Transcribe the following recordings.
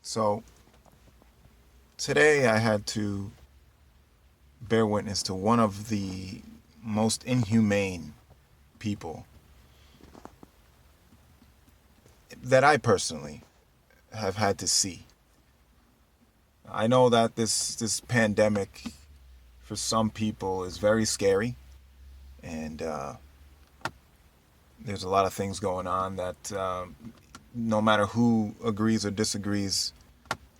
So today I had to bear witness to one of the most inhumane people that I personally have had to see. I know that this pandemic for some people is very scary, and there's a lot of things going on that no matter who agrees or disagrees,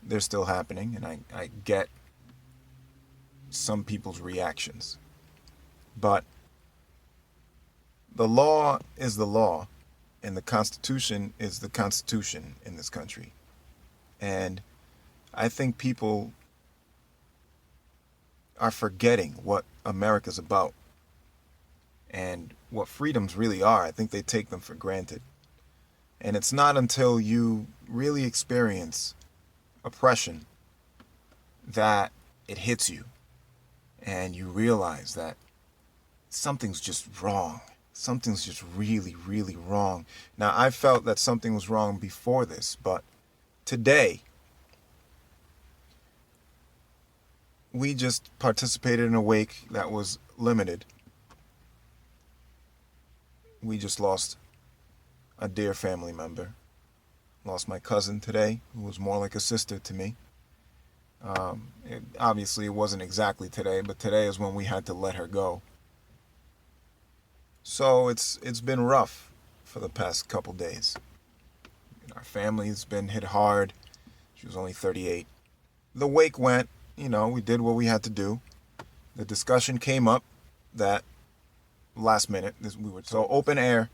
they're still happening, and I get some people's reactions. But the law is the law, and the Constitution is the Constitution in this country. And I think people are forgetting what America's about and what freedoms really are. I think they take them for granted. And it's not until you really experience oppression that it hits you and you realize that something's just wrong. Something's just really, really wrong. Now, I felt that something was wrong before this, but today we just participated in a wake that was limited. We just lost a dear family member. Lost my cousin today, who was more like a sister to me. Obviously, it wasn't exactly today, but today is when we had to let her go. So it's been rough for the past couple days. Our family's been hit hard. She was only 38. The wake went, we did what we had to do. The discussion came up that last minute, we were so open air,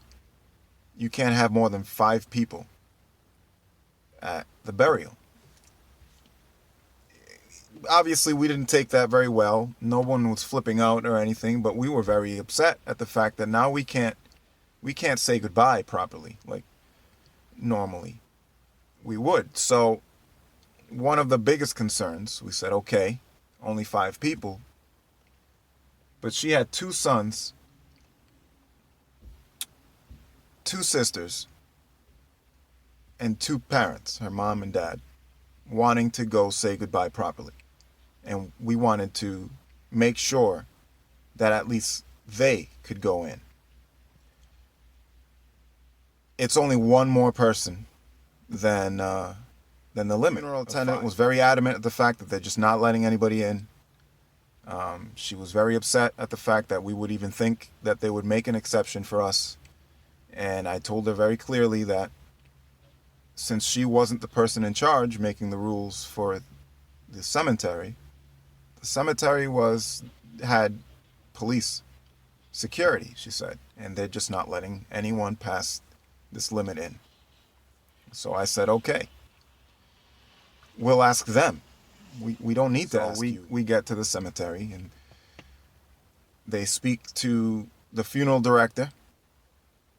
you can't have more than 5 people at the burial. Obviously, we didn't take that very well. No one was flipping out or anything, but we were very upset at the fact that now we can't say goodbye properly like normally we would. So one of the biggest concerns, we said, okay, only 5 people, but she had 2 sons, 2 sisters, and 2 parents, her mom and dad, wanting to go say goodbye properly. And we wanted to make sure that at least they could go in. It's only one more person than the limit. The funeral attendant was very adamant at the fact that they're just not letting anybody in. She was very upset at the fact that we would even think that they would make an exception for us. And I told her very clearly that since she wasn't the person in charge making the rules for the cemetery had police security, she said, and they're just not letting anyone past this limit in. So I said, okay, we'll ask them. We don't need to ask you. We get to the cemetery and they speak to the funeral director,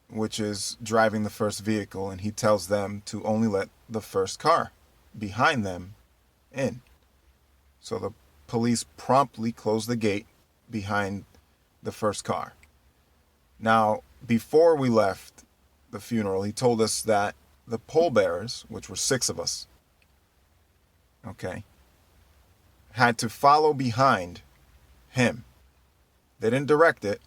which is driving the first vehicle, and he tells them to only let the first car behind them in. So the police promptly close the gate behind the first car. Now, before we left the funeral, he told us that the pallbearers, which were 6 of us, okay, had to follow behind him. They didn't direct it.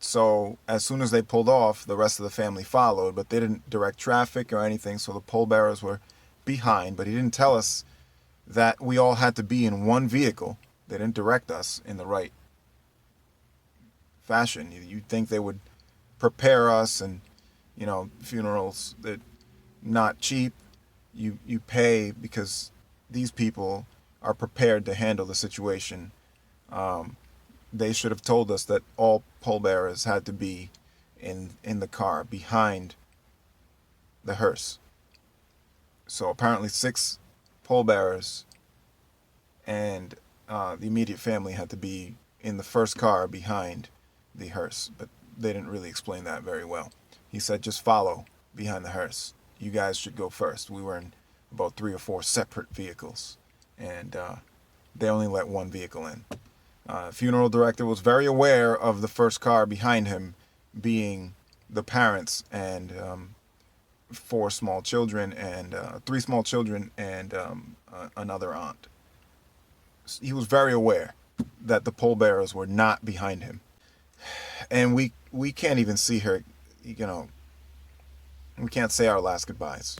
So as soon as they pulled off, the rest of the family followed, but they didn't direct traffic or anything, so the pallbearers were behind. But he didn't tell us that we all had to be in one vehicle. They didn't direct us in the right fashion. You'd think they would prepare us, and funerals, they're not cheap. You pay because these people are prepared to handle the situation. They should have told us that all pallbearers had to be in the car behind the hearse. So apparently 6 pallbearers and the immediate family had to be in the first car behind the hearse, but they didn't really explain that very well. He said, just follow behind the hearse. You guys should go first. We were in about 3 or 4 separate vehicles, and they only let one vehicle in. Funeral director was very aware of the first car behind him being the parents, and 4 small children and 3 small children and another aunt. He was very aware that the pallbearers were not behind him. And we can't even see her, you know, we can't say our last goodbyes.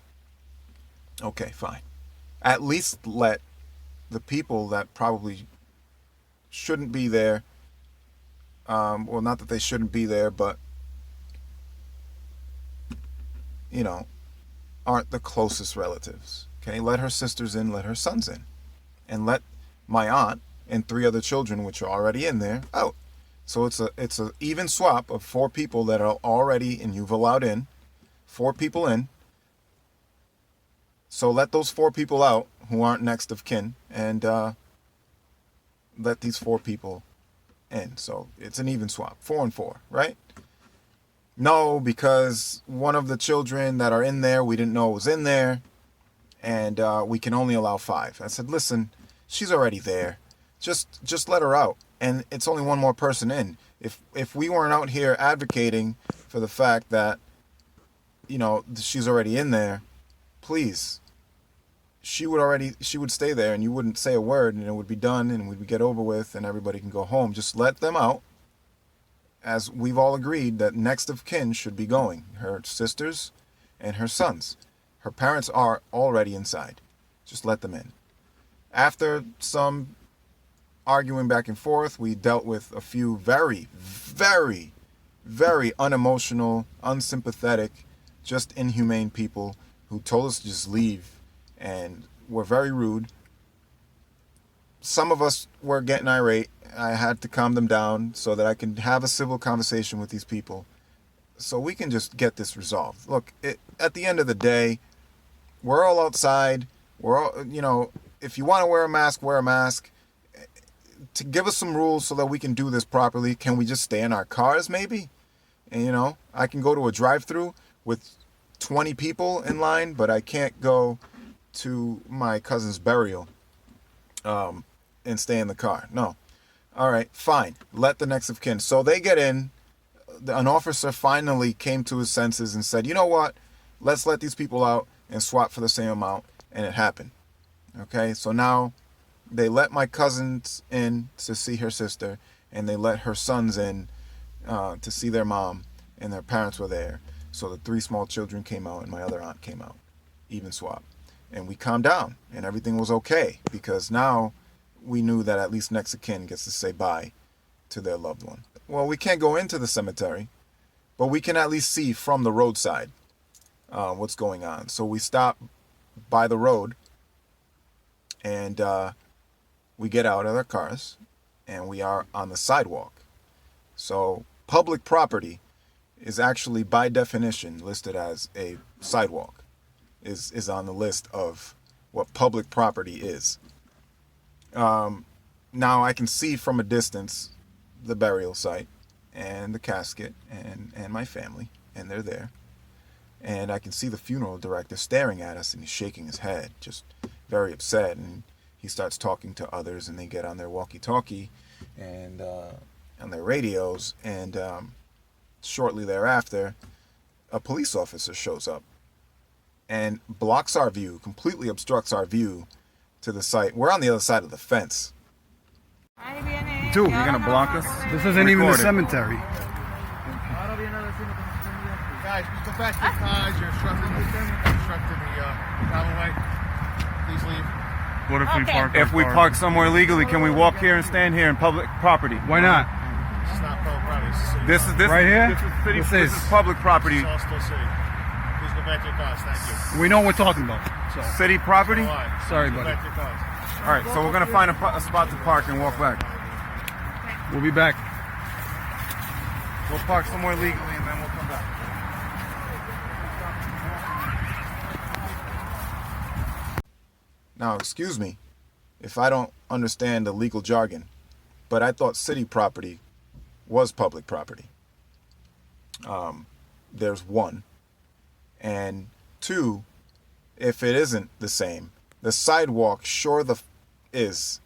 Okay, fine. At least let the people that probably shouldn't be there, well, not that they shouldn't be there, but, you know, aren't the closest relatives. Okay, let her sisters in, let her sons in. And let my aunt and 3 other children, which are already in there, out. So it's a even swap of 4 people that are already, and you've allowed in, 4 people in. So let those 4 people out who aren't next of kin, and let these 4 people in. So it's an even swap, 4 and 4, right? No, because one of the children that are in there, we didn't know was in there, and we can only allow 5. I said, listen, she's already there. Just let her out. And it's only one more person in. If we weren't out here advocating for the fact that, you know, she's already in there, please, she would stay there and you wouldn't say a word and it would be done and we would get over with and everybody can go home. Just let them out, as we've all agreed that next of kin should be going. Her sisters and her sons. Her parents are already inside. Just let them in. After some arguing back and forth, we dealt with a few very, very, very unemotional, unsympathetic, just inhumane people who told us to just leave and were very rude. Some of us were getting irate. I had to calm them down so that I can have a civil conversation with these people so we can just get this resolved. Look, at the end of the day, we're all outside. We're all, you know, if you want to wear a mask, wear a mask. To give us some rules so that we can do this properly, can we just stay in our cars maybe? And, you know, I can go to a drive-through with 20 people in line, but I can't go to my cousin's burial and stay in the car. No. All right, fine. Let the next of kin. So they get in. An officer finally came to his senses and said, you know what? Let's let these people out and swap for the same amount. And it happened. Okay, so now they let my cousins in to see her sister, and they let her sons in to see their mom, and their parents were there. So the 3 small children came out, and my other aunt came out. Even swap. And we calmed down, and everything was okay, because now we knew that at least next of kin gets to say bye to their loved one. Well, we can't go into the cemetery, but we can at least see from the roadside what's going on. So we stop by the road, and we get out of our cars, and we are on the sidewalk. So public property is actually, by definition, listed as a sidewalk, is on the list of what public property is. Now I can see from a distance the burial site and the casket and my family, and they're there. And I can see the funeral director staring at us, and he's shaking his head, just very upset. And he starts talking to others, and they get on their walkie-talkie and on their radios. And shortly thereafter, a police officer shows up and blocks our view, completely obstructs our view to the site. We're on the other side of the fence. Dude, you're gonna block us? This isn't even the cemetery. Guys, just go back to your cars. You're obstructing the travelway. Please leave. What if we park? If we park somewhere illegally, can we walk here and stand here in public property? Why not? This is not public property. This is Right here? This is public property. This is all still city. Please go back to your cars. Thank you. We know what we're talking about. So. City property? All right. Sorry, Go buddy. back to your cars. All right, so we're gonna find a spot to park and walk back. We'll be back. We'll park somewhere legally and then we'll come back. Now, excuse me if I don't understand the legal jargon, but I thought city property was public property. There's one. And 2, if it isn't the same, the sidewalk is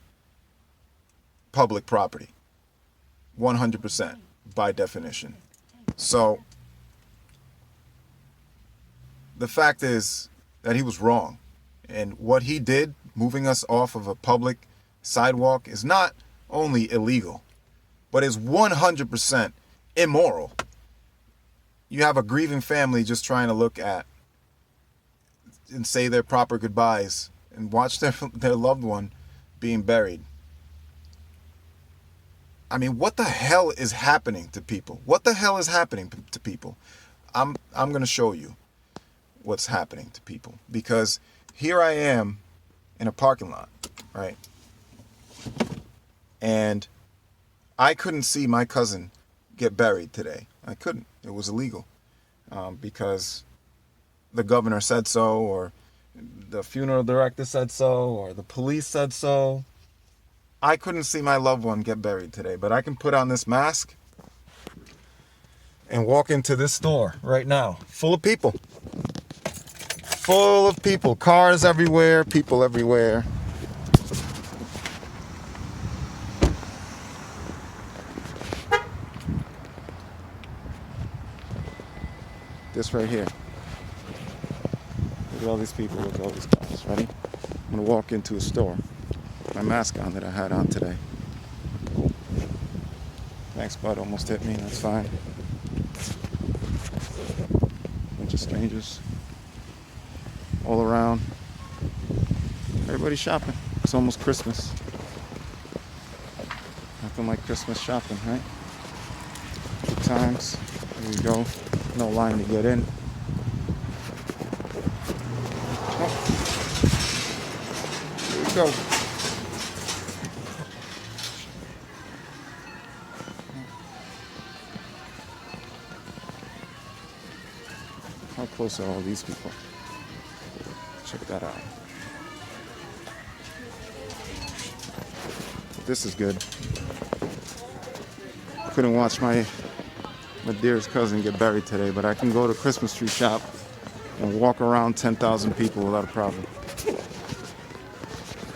public property. 100% by definition. So the fact is that he was wrong. And what he did, moving us off of a public sidewalk, is not only illegal, but is 100% immoral. You have a grieving family just trying to look at and say their proper goodbyes and watch their loved one being buried. I mean, what the hell is happening to people? What the hell is happening to people? I'm going to show you what's happening to people, because here I am in a parking lot, right? And I couldn't see my cousin get buried today. I couldn't. It was illegal because the governor said so, or the funeral director said so, or the police said so. I couldn't see my loved one get buried today, but I can put on this mask and walk into this store right now, full of people. Full of people. Cars everywhere, people everywhere. This right here. Look at all these people, look at all these cars. Ready? I'm gonna walk into a store. My mask on that I had on today. Thanks, bud. Almost hit me. That's fine. Bunch of strangers all around. Everybody's shopping. It's almost Christmas. Nothing like Christmas shopping, right? Good times. Here we go. No line to get in. Oh. Here we go. How close are all these people? Check that out. This is good. Couldn't watch my dearest cousin get buried today, but I can go to Christmas tree shop and walk around 10,000 people without a problem.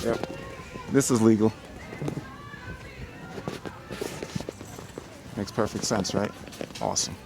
Yep. This is legal. Makes perfect sense, right? Awesome.